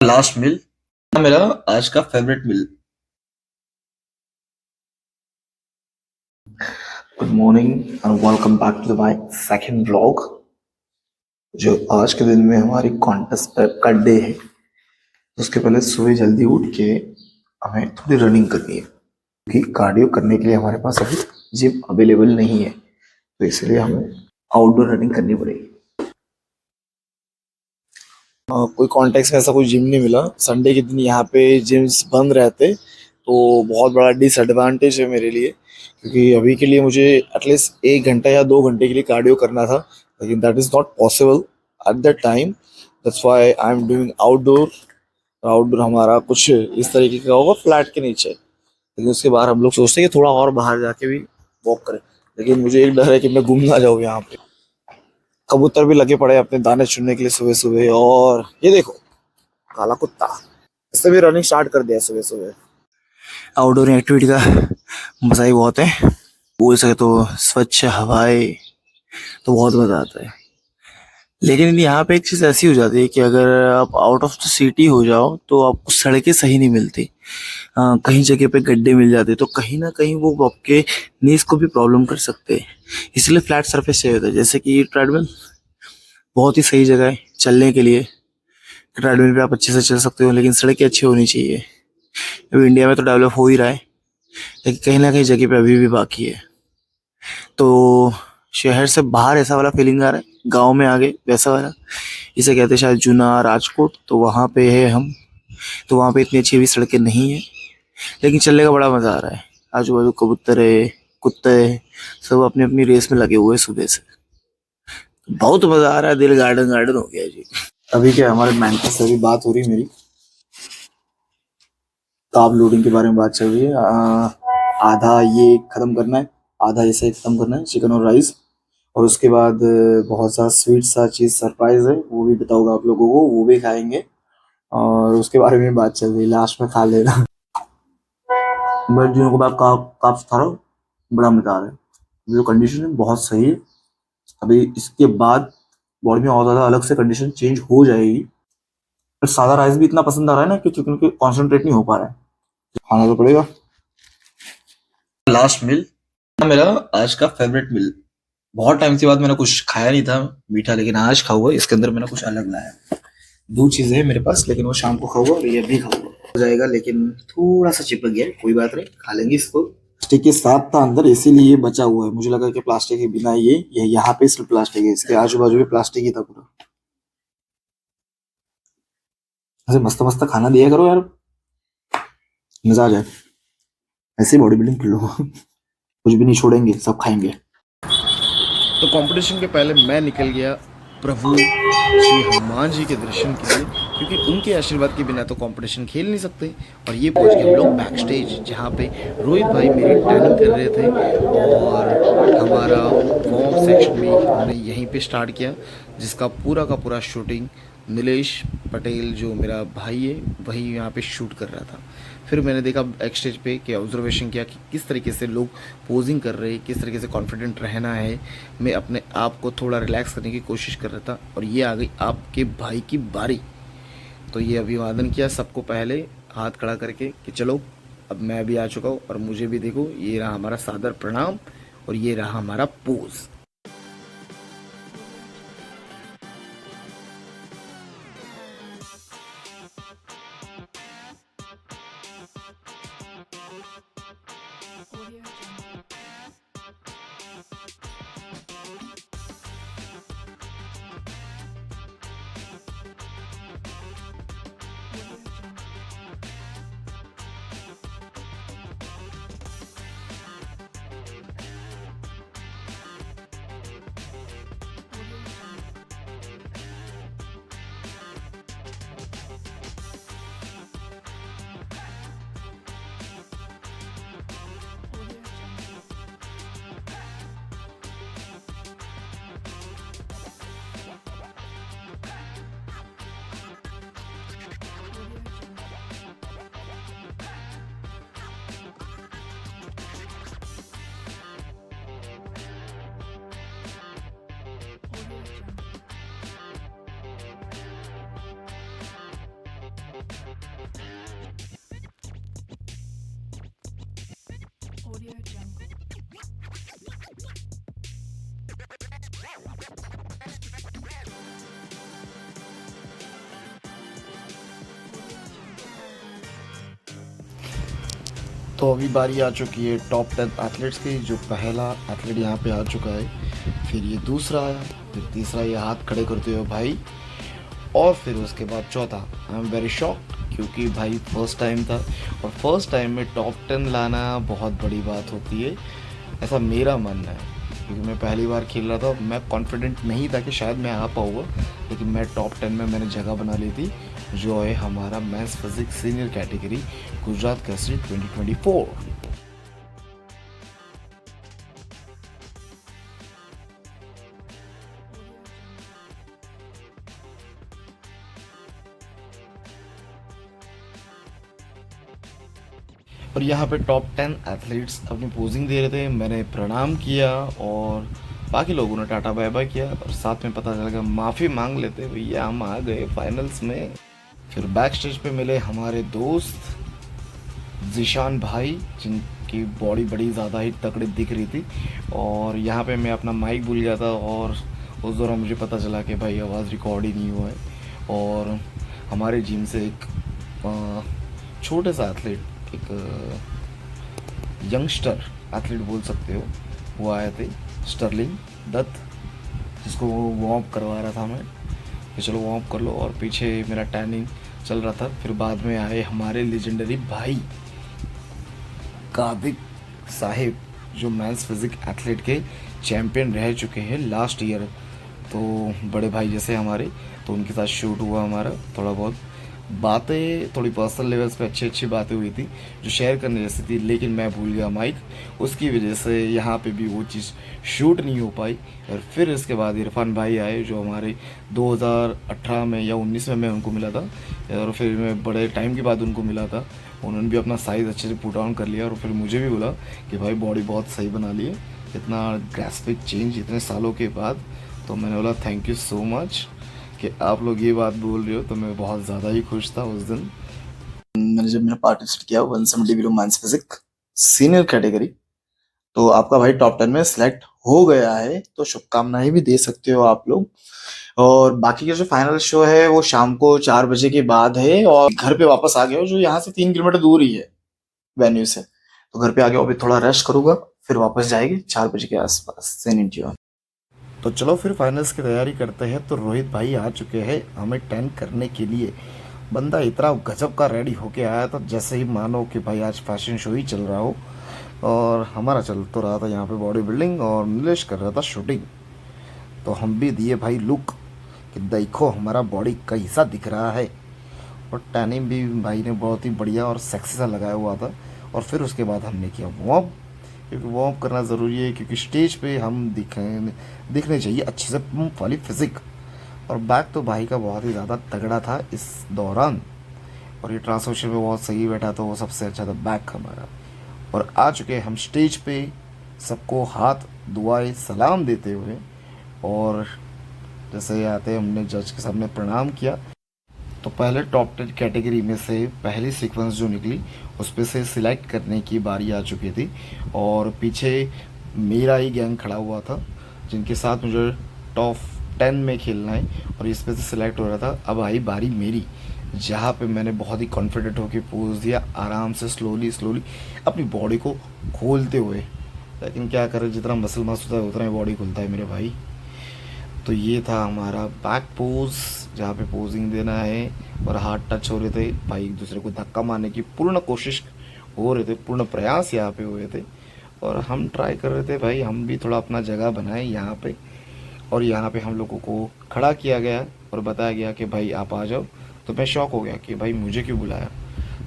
Last मील मेरा आज का favourite meal. Good morning and welcome back to my second vlog. जो आज के दिन में हमारी कॉन्टेस्ट प्रेप का डे है, उसके पहले सुबह जल्दी उठ के हमें थोड़ी रनिंग करनी है, क्योंकि कार्डियो करने के लिए हमारे पास अभी जिम अवेलेबल नहीं है, तो इसलिए हमें आउटडोर रनिंग करनी पड़ेगी। कोई कॉन्टेक्स्ट में ऐसा कोई जिम नहीं मिला। संडे के दिन यहाँ पे जिम्स बंद रहते, तो बहुत बड़ा डिसएडवांटेज है मेरे लिए, क्योंकि अभी के लिए मुझे एटलीस्ट 1 घंटा या 2 घंटे के लिए कार्डियो करना था, लेकिन that is not possible at that time. That's why I am doing outdoor. Outdoor हमारा कुछ इस तरीके का होगा, फ्लैट के नीचे, लेकिन उसके बाहर हम लोग सोचते हैं कि थोड़ा और बाहर जाके भी वॉक करें, लेकिन मुझे एक डर है कि मैं गुम ना जाऊँ यहाँ पे। कबूतर भी लगे पड़े हैं अपने दाने चुनने के लिए सुबह सुबह, और ये देखो काला कुत्ता, इससे भी रनिंग स्टार्ट कर दिया सुबह सुबह। आउटडोर एक्टिविटी का मजा ही बहुत है, बोल सके तो स्वच्छ हवाएं, तो बहुत मजा आता है। लेकिन यहाँ पे एक चीज़ ऐसी हो जाती है कि अगर आप आउट ऑफ द सिटी हो जाओ तो आपको सड़कें सही नहीं मिलती। कहीं जगह पे गड्ढे मिल जाते, तो कहीं ना कहीं वो आपके नीज को भी प्रॉब्लम कर सकते हैं। इसलिए फ्लैट सरफेस चाहिए होता है, जैसे कि ट्रेडमिल बहुत ही सही जगह है चलने के लिए। ट्रेडमिल पे आप अच्छे से चल सकते हो, लेकिन सड़कें अच्छी होनी चाहिए। अभी इंडिया में तो डेवलप हो ही रहा है, लेकिन कहीं ना कहीं जगह पे अभी भी बाकी है। तो शहर से बाहर ऐसा वाला फीलिंग आ रहा है, गांव में आ गए वैसा वाला। इसे कहते हैं शायद जूना राजकोट, तो वहाँ पे है हम। तो वहाँ पे इतनी अच्छी भी सड़कें नहीं है, लेकिन चलने का बड़ा मज़ा आ रहा है। आजू बाजू कबूतर है, कुत्ते है, सब अपनी अपनी रेस में लगे हुए हैं सुबह से। बहुत मज़ा आ रहा है, दिल गार्डन गार्डन हो गया जी। अभी क्या हमारे मेंटर से अभी बात हो रही मेरी, कार्ब लोडिंग के बारे में बात चल रही है। आधा ये खत्म करना है, आधा ऐसे खत्म करना है, चिकन और राइस। और उसके बाद बहुत सा स्वीट सा चीज़ सरप्राइज है, वो भी बताऊंगा आप लोगों को, वो भी खाएंगे। और उसके बारे में बात चल रही है, लास्ट में खा लेना। बट दिनों के बाद काप्स खा रहा हूँ, बड़ा मजा आ रहा है। जो कंडीशन है बहुत सही है। अभी इसके बाद बॉडी में और ज़्यादा अलग से कंडीशन चेंज हो जाएगी। पर सादा राइस भी इतना पसंद आ रहा है ना कि चिकन के कॉन्सेंट्रेट नहीं हो पा रहा है, खाना तो पड़ेगा। लास्ट मील मेरा आज का फेवरेट मील। बहुत टाइम के बाद मैंने कुछ खाया नहीं था मीठा, लेकिन आज खाऊंगा। इसके अंदर मैंने कुछ अलग लाया। दो चीजें हैं मेरे पास, लेकिन वो शाम को खाऊंगा और ये भी खाऊंगा हो जाएगा, लेकिन थोड़ा सा चिपक गया है, कोई बात नहीं, खा लेंगे इसको। प्लास्टिक के साथ था अंदर, इसीलिए ये बचा हुआ है। मुझे लगा कि प्लास्टिक के बिना ये यहाँ पे सिर्फ प्लास्टिक है, इसके आजू बाजू भी प्लास्टिक ही था पूरा। ऐसे मस्त मस्त खाना दिया करो यार, मजा आ जाए। ऐसे बॉडी बिल्डिंग कर लो। कुछ भी नहीं छोड़ेंगे, सब खाएंगे। तो कंपटीशन के पहले मैं निकल गया प्रभु श्री हनुमान जी के दर्शन के लिए, क्योंकि उनके आशीर्वाद के बिना तो कंपटीशन खेल नहीं सकते। और ये पहुंच गए हम लोग बैक स्टेज, जहाँ पे रोहित भाई मेरी ट्रेनिंग कर रहे थे, और हमारा वार्म अप सेक्शन भी हमने यहीं पे स्टार्ट किया, जिसका पूरा का पूरा शूटिंग नीलेश पटेल जो मेरा भाई है वही यहाँ पे शूट कर रहा था। फिर मैंने देखा बैक स्टेज पे कि ऑब्जर्वेशन किया कि किस तरीके से लोग पोजिंग कर रहे हैं, किस तरीके से कॉन्फिडेंट रहना है। मैं अपने आप को थोड़ा रिलैक्स करने की कोशिश कर रहा था, और ये आ गई आपके भाई की बारी। तो ये अभिवादन किया सबको पहले, हाथ खड़ा करके कि चलो अब मैं भी आ चुका हूँ और मुझे भी देखो। ये रहा हमारा सादर प्रणाम, और ये रहा हमारा पोज। तो अभी बारी आ चुकी है टॉप 10 एथलीट्स की। जो पहला एथलीट यहाँ पे आ चुका है, फिर ये दूसरा आया, फिर तीसरा ये हाथ खड़े करते हुए भाई, और फिर उसके बाद चौथा। आई एम वेरी शॉक्ड क्योंकि भाई फर्स्ट टाइम था, और फर्स्ट टाइम में टॉप 10 लाना बहुत बड़ी बात होती है, ऐसा मेरा मानना है। क्योंकि मैं पहली बार खेल रहा था, मैं कॉन्फिडेंट नहीं था कि शायद मैं आ पाऊँगा, लेकिन मैं टॉप 10 में मैंने जगह बना ली थी, जो है हमारा men's physique senior category Gujarat Kesari 2024। और यहाँ पे टॉप 10 एथलीट्स अपनी पोजिंग दे रहे थे, मैंने प्रणाम किया और बाकी लोगों ने टाटा बाय बाय किया, और साथ में पता चला कि माफ़ी मांग लेते भैया हम आ गए फाइनल्स में। फिर बैक स्टेज पे मिले हमारे दोस्त जीशान भाई, जिनकी बॉडी बड़ी ज़्यादा ही तगड़ी दिख रही थी, और यहाँ पे मैं अपना माइक भूल गया था, और उस दौरान मुझे पता चला कि भाई आवाज़ रिकॉर्ड ही नहीं हुआ है। और हमारे जिम से एक छोटे सा एथलीट, एक यंगस्टर एथलीट बोल सकते हो, वो आए थे, स्टर्लिंग दत्त, जिसको वार्म अप करवा रहा था मैं कि चलो वार्म अप कर लो, और पीछे मेरा टैनिंग चल रहा था। फिर बाद में आए हमारे लेजेंडरी भाई कादिक साहिब, जो मेंस फिजिक एथलीट के चैम्पियन रह चुके हैं लास्ट ईयर। तो बड़े भाई जैसे हमारे, तो उनके साथ शूट हुआ हमारा, थोड़ा बहुत बातें, थोड़ी पर्सनल लेवल्स पे अच्छी अच्छी बातें हुई थी जो शेयर करने जैसी थी, लेकिन मैं भूल गया माइक, उसकी वजह से यहाँ पे भी वो चीज़ शूट नहीं हो पाई। और फिर इसके बाद इरफान भाई आए, जो हमारे 2018 में या 19 में मैं उनको मिला था, और फिर मैं बड़े टाइम के बाद उनको मिला था। उन्होंने भी अपना साइज़ अच्छे से पुट ऑन कर लिया, और फिर मुझे भी बोला कि भाई बॉडी बहुत सही बना ली है, इतना ड्रास्टिक चेंज इतने सालों के बाद। तो मैंने बोला थैंक यू सो मच कि आप लोग ये बात बोल रहे हो, तो मैं बहुत ज़्यादा ही खुश था उस दिन। मैंने पार्टिसिपेट किया 170 kilo men's physique senior category, तो आपका भाई टॉप 10 में सिलेक्ट हो गया है, तो शुभकामनाएं भी दे सकते हो आप लोग। और बाकी का जो फाइनल शो है वो शाम को 4 बजे के बाद है, और घर पे वापस आ गए हो, जो यहाँ से 3 किलोमीटर दूर ही है वेन्यू से, तो घर पे आ गए हो, अभी थोड़ा रेस्ट करूंगा, फिर वापस जाएंगे 4 बजे के आसपास सेन इंडिया। तो चलो फिर फाइनल्स की तैयारी करते हैं। तो रोहित भाई आ चुके हैं हमें टेन करने के लिए। बंदा इतना गजब का रेडी होके आया था, जैसे ही मानो कि भाई आज फैशन शो ही चल रहा हो। और हमारा चल तो रहा था यहाँ पे बॉडी बिल्डिंग, और नीलेश कर रहा था शूटिंग। तो हम भी दिए भाई लुक कि देखो हमारा बॉडी कैसा दिख रहा है। और टैनिंग भी भाई ने बहुत ही बढ़िया और सेक्सी सा लगाया हुआ था। और फिर उसके बाद हमने किया वार्म, क्योंकि वार्म करना ज़रूरी है, क्योंकि स्टेज पे हम दिखने चाहिए अच्छे से पंप वाली फिजिक। और बैक तो भाई का बहुत ही ज़्यादा तगड़ा था इस दौरान, और ये ट्रांसमिशन में बहुत सही बैठा, तो वो सबसे अच्छा था बैक हमारा। और आ चुके हम स्टेज पे, सबको हाथ दुआएं सलाम देते हुए, और जैसे आते हमने जज के सामने प्रणाम किया। तो पहले टॉप 10 कैटेगरी में से पहली सीक्वेंस जो निकली, उस पे से सिलेक्ट करने की बारी आ चुकी थी, और पीछे मेरा ही गैंग खड़ा हुआ था, जिनके साथ मुझे टॉप 10 में खेलना है, और इस पे से सिलेक्ट हो रहा था। अब आई बारी मेरी, जहाँ पे मैंने बहुत ही कॉन्फिडेंट होकर पोज दिया, आराम से स्लोली स्लोली अपनी बॉडी को खोलते हुए। लेकिन क्या करें, जितना मसल मास होता है उतना ही बॉडी खुलता है मेरे भाई। तो ये था हमारा बैक पोज, जहाँ पे पोजिंग देना है, और हाथ टच हो रहे थे भाई, एक दूसरे को धक्का मारने की पूर्ण कोशिश हो रहे थे, पूर्ण प्रयास यहाँ पे हुए थे, और हम ट्राई कर रहे थे भाई हम भी थोड़ा अपना जगह बनाए यहाँ पे। और यहाँ पे हम लोगों को खड़ा किया गया और बताया गया कि भाई आप आ जाओ। तो मैं शॉक हो गया कि भाई मुझे क्यों बुलाया।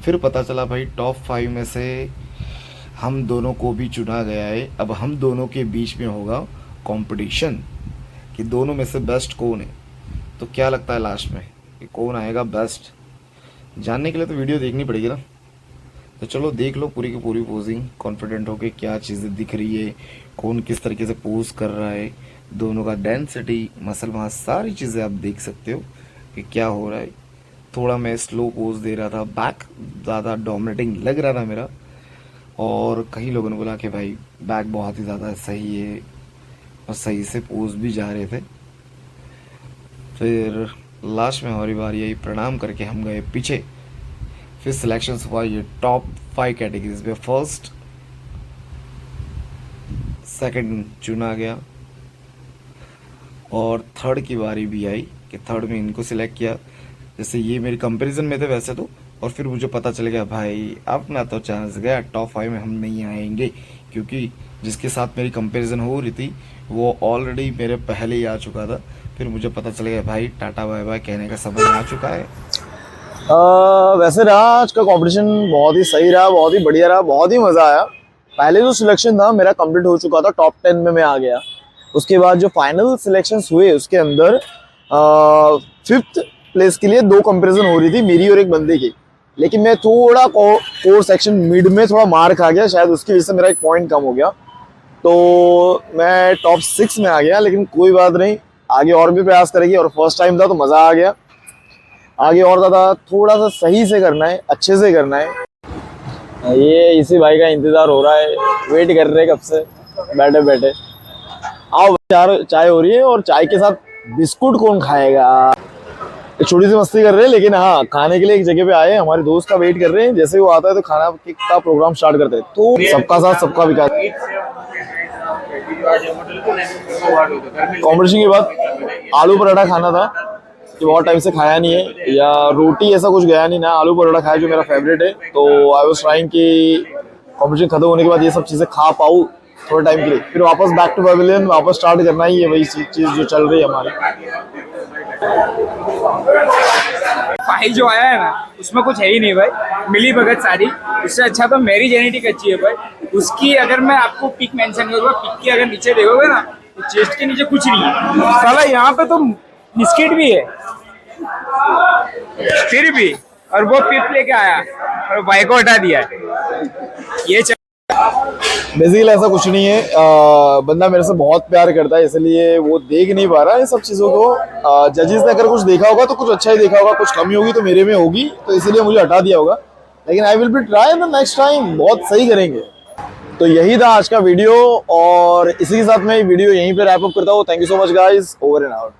फिर पता चला भाई टॉप 5 में से हम दोनों को भी चुना गया है। अब हम दोनों के बीच में होगा कंपटीशन कि दोनों में से बेस्ट कौन है। तो क्या लगता है लास्ट में कि कौन आएगा बेस्ट, जानने के लिए तो वीडियो देखनी पड़ेगी ना। तो चलो देख लो पूरी की पूरी पोजिंग, कॉन्फिडेंट हो के क्या चीज़ें दिख रही है, कौन किस तरीके से पोज कर रहा है, दोनों का डेंसिटी, मसल मास, सारी चीज़ें आप देख सकते हो कि क्या हो रहा है। थोड़ा मैं स्लो पोज दे रहा था, बैक ज़्यादा डोमिनेटिंग लग रहा था मेरा, और कई लोगों ने बोला कि भाई बैक बहुत ही ज़्यादा सही है, और सही से पोज भी जा रहे थे। फिर लास्ट में हमारी बारी आई, प्रणाम करके हम गए पीछे, फिर सिलेक्शंस हुआ ये टॉप 5 कैटेगरीज में, फर्स्ट सेकंड चुना गया और थर्ड की बारी भी आई कि थर्ड में इनको सिलेक्ट किया। जैसे ये मेरी कंपैरिजन में थे वैसे तो, और फिर मुझे पता चल गया भाई अपना तो चांस गया, टॉप 5 में हम नहीं आएंगे, क्योंकि जिसके साथ मेरी कंपैरिजन हो रही थी वो ऑलरेडी मेरे पहले ही आ चुका था। फिर मुझे पता चल गया भाई टाटा बाय बाय कहने का समय आ चुका है। वैसे रहा आज का कंपटीशन बहुत ही सही रहा, बहुत ही बढ़िया रहा, बहुत ही मज़ा आया। पहले जो सिलेक्शन था मेरा कंप्लीट हो चुका था, टॉप 10 में मैं आ गया। उसके बाद जो फाइनल सिलेक्शंस हुए उसके अंदर 5th प्लेस के लिए 2 कंपैरिजन हो रही थी, मेरी और एक बंदे की। लेकिन मैं थोड़ा कोर सेक्शन मिड में थोड़ा मार खा गया, शायद उसकी वजह से मेरा एक पॉइंट कम हो गया, तो मैं टॉप 6 में आ गया। लेकिन कोई बात नहीं, आगे और भी प्रयास करेंगे, और फर्स्ट टाइम था तो मज़ा आ गया। आगे और ज़्यादा थोड़ा सा सही से करना है, अच्छे से करना है। ये इसी भाई का इंतज़ार हो रहा है, वेट कर रहे हैं कब से, बैठे बैठे। आओ यार, चाय हो रही है और चाय के साथ बिस्कुट कौन खाएगा। एक छोटी सी मस्ती कर रहे हैं, लेकिन हाँ खाने के लिए एक जगह पे आए, हमारे दोस्त का वेट कर रहे हैं। जैसे ही वो आता है तो खाना का प्रोग्राम स्टार्ट करते हैं। तो सबका साथ सबका विकास। कॉम्पिटिशन के बाद आलू पराठा खाना था, कि बहुत टाइम से खाया नहीं है, या रोटी ऐसा कुछ गया नहीं ना, आलू पराठा खाया जो मेरा फेवरेट है। तो आई वाज ट्राइंग कि कॉम्पिटिशन खत्म होने के बाद ये सब चीज़ें खा पाऊँ थोड़े टाइम के लिए, फिर वापस बैक टू पवेलियन वापस स्टार्ट करना ही है, वही चीज़ जो चल रही है हमारी। फाइल जो आया है ना उसमें कुछ है ही नहीं भाई, मिली भगत सारी। उससे अच्छा तो मेरी जेनेटिक अच्छी है भाई। उसकी अगर मैं आपको पिक मेंशन करूँगा, पिक के अगर नीचे देखोगे ना तो चेस्ट के नीचे कुछ नहीं है साला। यहाँ पे तो बिस्किट भी है फिर भी, और वो पिप लेके आया और भाई को हटा दिया ये बेसिकली ऐसा कुछ नहीं है, बंदा मेरे से बहुत प्यार करता है, इसलिए वो देख नहीं पा रहा है सब चीज़ों को। जजेस ने अगर कुछ देखा होगा तो कुछ अच्छा ही देखा होगा, कुछ कमी होगी तो मेरे में होगी, तो इसीलिए मुझे हटा दिया होगा। लेकिन I will be try the next time, बहुत सही करेंगे। तो यही था आज का वीडियो, और इसी के साथ मैं वीडियो यहीं पे रैप अप करता हूँ। Thank you so much guys, over and out.